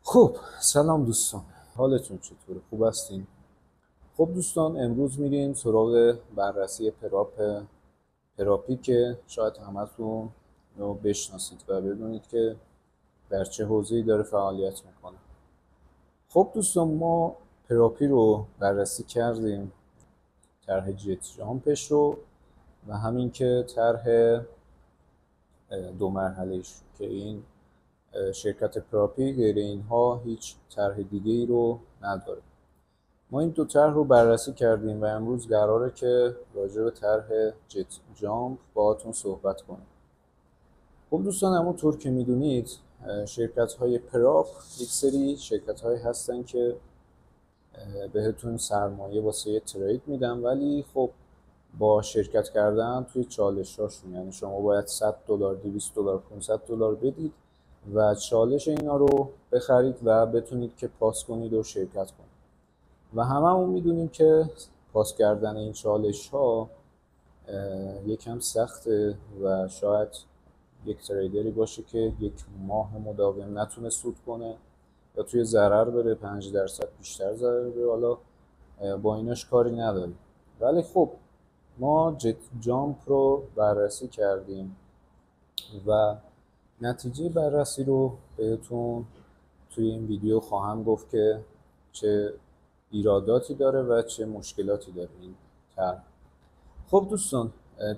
خب سلام دوستان، حالتون چطوره؟ خوب هستین؟ خب دوستان، امروز میریم سراغ بررسی پراپی که شاید همتون رو بشناسید و بدونید که در چه حوزه‌ای داره فعالیت میکنه. خب دوستان، ما پراپی رو بررسی کردیم، طرح جت جامپش رو و همین که طرح دو مرحله‌ایش که این شرکت پراپی غیر اینها هیچ طرح دیگه ای رو نداره. ما این دو طرح رو بررسی کردیم و امروز قراره که راجع به طرح جت جامپ باهاتون صحبت کنیم. خب دوستان، همونطور که میدونید شرکت های پراپ یک سری شرکت های هستن که بهتون سرمایه واسه ترید میدن، ولی خب با شرکت کردن توی چالش هاشون، یعنی شما باید $100 $200 $500 بدید و چالش اینا رو بخرید و بتونید که پاس کنید و شرکت کنید. و هممون میدونیم که پاس کردن این چالش ها یکم سخته و شاید یک تریدری باشه که یک ماه مداوم نتونه سود کنه یا توی ضرر بره، 5% بیشتر ضرر بره. حالا با ایناش کاری نداریم، ولی خب ما جت جامپ رو بررسی کردیم و نتیجه بررسی رو بهتون توی این ویدیو خواهم گفت که چه ایراداتی داره و چه مشکلاتی داره این طرح. خب دوستان،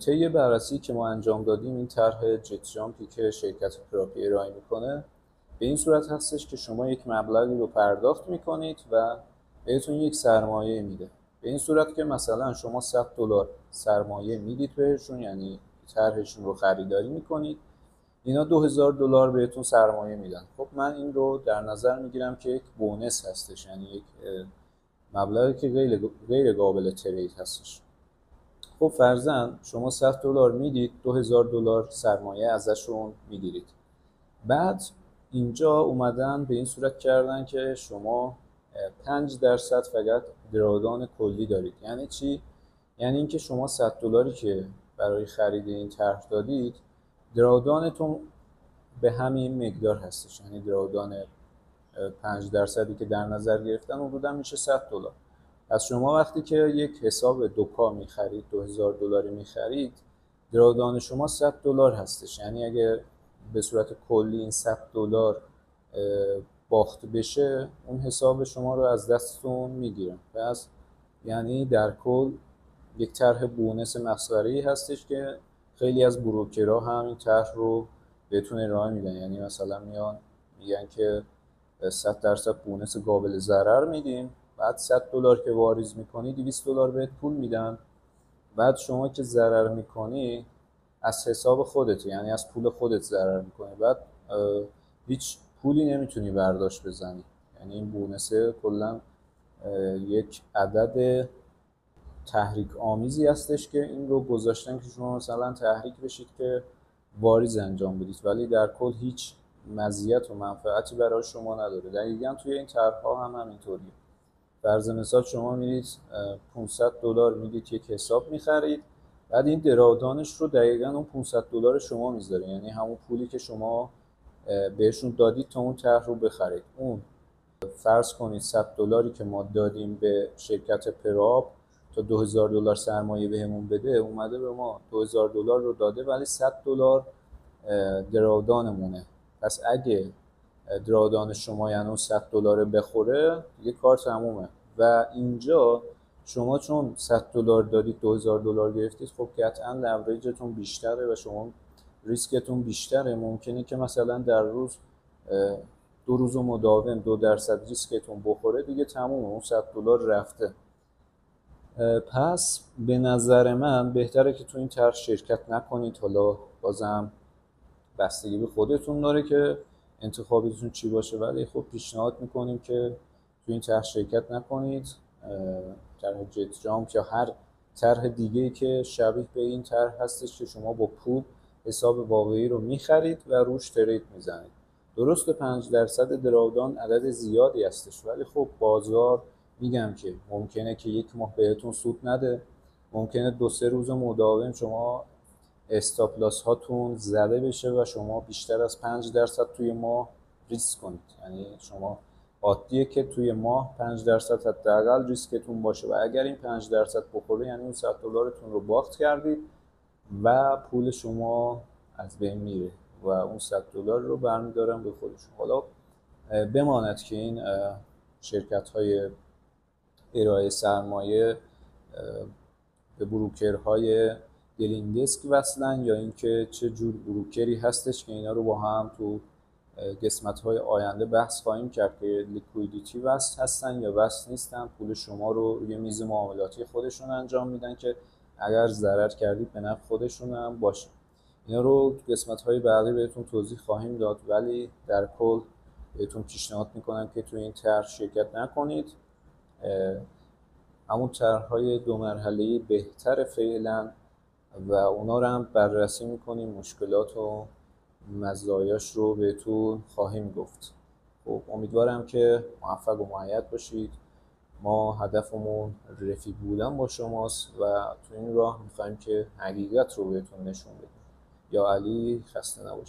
طی بررسی که ما انجام دادیم، این طرح جت جامپی که شرکت پراپی ارائه میکنه به این صورت هستش که شما یک مبلغی رو پرداخت میکنید و بهتون یک سرمایه میده. به این صورت که مثلا شما $100 سرمایه میدید بهشون، یعنی طرحشون رو خریداری میکنید، اینا $2000 بهتون سرمایه میدن. خب من این رو در نظر میگیرم که یک بونس هستش، یعنی یک مبلغی که غیر قابل ترید هستش. خب فرضاً شما $100 میدید، $2000 سرمایه ازشون میگیرید. بعد اینجا اومدن به این صورت کردن که شما 5% فقط درآدان کلی دارید. یعنی چی؟ یعنی اینکه شما $100 که برای خرید این طرح دادید، درآدانتون به همین مقدار هستش، یعنی درآدان 5% که در نظر گرفتن حدودا میشه $100. از شما وقتی که یک حساب دوکا میخرید، $2000 میخرید، درآدان شما $100 هستش. یعنی اگه به صورت کلی این $100 باخت بشه، اون حساب شما رو از دستتون میگیرن. پس یعنی در کل یک طرح بونس مسخره‌ای هستش که خیلی از بروکرها هم این طرح رو بهتون ارائه میدن. یعنی مثلا میگن که 100% بونس قابل ضرر میدیم، بعد $100 که واریز میکنی $200 بهت پول میدن. بعد شما که ضرر میکنی از حساب خودت، یعنی از پول خودت ضرر میکنی، بعد هیچ پولی نمیتونی برداشت بزنی. یعنی این بونسه کلا یک عدد تحریک آمیزی هستش که این رو گذاشتن که شما مثلا تحریک بشید که واریز انجام بدید، ولی در کل هیچ مزیت و منفعتی برای شما نداره. دقیقاً توی این طرح‌ها هم همینطوریه. فرض مثال شما میرید $500 میدید یک حساب میخرید، بعد این درآدانش رو دقیقاً اون $500 شما میذاره، یعنی همون پولی که شما بهشون دادید تا اون طرح رو بخرید. اون فرض کنید $100 که ما دادیم به شرکت پراپ تا $2000 سرمایه بهمون بده، اومده به ما $2000 رو داده ولی $100 درآدانمونه. پس اگه درآدان شما یعنی اون $100 بخوره، دیگه کار تمومه. و اینجا شما چون $100 دادید $2000 گرفتید، خب قطعا لوریجتون بیشتره و شما ریسکتون بیشتره. ممکنه که مثلا در روز 2 روز مداوم 2% ریسکتون بخوره، دیگه تمومه، اون $100 رفته. پس به نظر من بهتره که تو این طرح شرکت نکنید. حالا بازم بستگی به خودتون داره که انتخابتون چی باشه، ولی خب پیشنهاد میکنیم که تو این طرح شرکت نکنید. طرح جت جامپ یا هر طرح دیگه‌ای که شبیه به این طرح هستش که شما با پول حساب واقعی رو میخرید و روش ترید میزنید. درسته 5% درآمدان عدد زیادی هستش، ولی خب بازار میگم که ممکنه که یک ماه بهتون سود نده، ممکنه 2-3 روز مداوم شما استاپ لاس هاتون زده بشه و شما بیشتر از 5% توی ماه ریسک کنید. یعنی شما عادیه که توی ماه 5% حداقل ریسکتون باشه و اگر این 5% بخوره یعنی اون $100 رو باخت کردید و پول شما از بین میره و اون $100 رو برمیدارن به خودشون. حالا بماند که این شرکت‌های ارائه سرمایه به بروکرهای دلین دسک وصلن یا اینکه چه جور بروکری هستش که اینا رو با هم تو قسمت‌های آینده بحث خواهیم کرد که لیکویدیتی وصل هستن یا وصل نیستن، پول شما رو روی میز معاملاتی خودشون انجام میدن که اگر ضرر کردید به نفع خودشون هم باشه. اینا رو تو قسمت‌های بعدی بهتون توضیح خواهیم داد، ولی در کل بهتون پیشنهاد میکنم که تو این طرح شرکت نکنید. همون طرح‌های 2 مرحله‌ای بهتر فعلا و اونا رو هم بررسی میکنیم، مشکلات و مزایاش رو بهتون خواهیم گفت. خب امیدوارم که موفق و مؤید باشید. ما هدفمون رفیق بودن با شماست و تو این راه میخوایم که حقیقت رو بهتون نشون بدیم. یا علی، خسته نباشید.